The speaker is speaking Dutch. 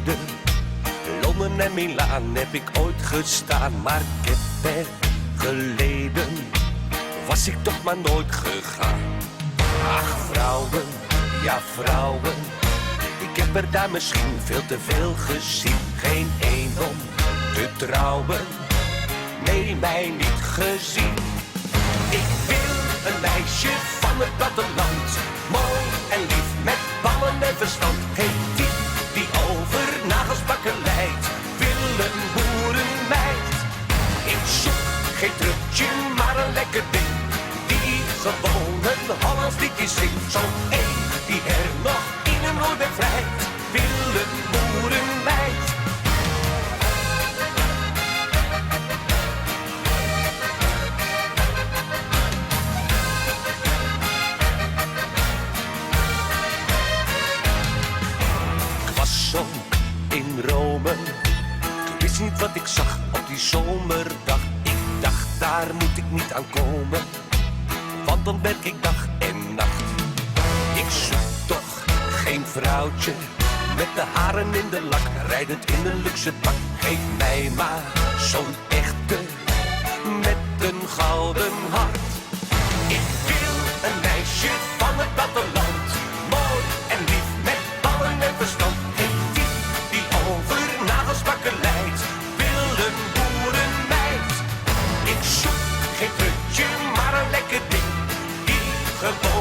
Zweden, Londen en Milaan heb ik ooit gestaan. Maar ik heb er geleden, was ik toch maar nooit gegaan. Ach vrouwen, ja vrouwen, ik heb er daar misschien veel te veel gezien. Geen een om te trouwen, nee mij niet gezien. Ik wil een meisje van het platteland, mooi en lief met ballen en verstand. Geen type die over nagels bakken leidt, wil een boerenmeid. Ik zoek geen trutje, maar een lekker ding, die gewoon een Hollands liedje zingt. Zo'n een die er nog in een oor bevrijdt, wil een boerenmeid. In Rome, ik wist niet wat ik zag op die zomerdag. Ik dacht, daar moet ik niet aan komen, want dan werk ik dag en nacht. Ik zoek toch geen vrouwtje met de haren in de lak, rijdend in een luxe pak. Geef mij maar zo'n echte met een gouden hart. Ik wil een meisje van het platteland, mooi en lief met ballen en verstand. Geen putje, maar een lekker ding, die gewoon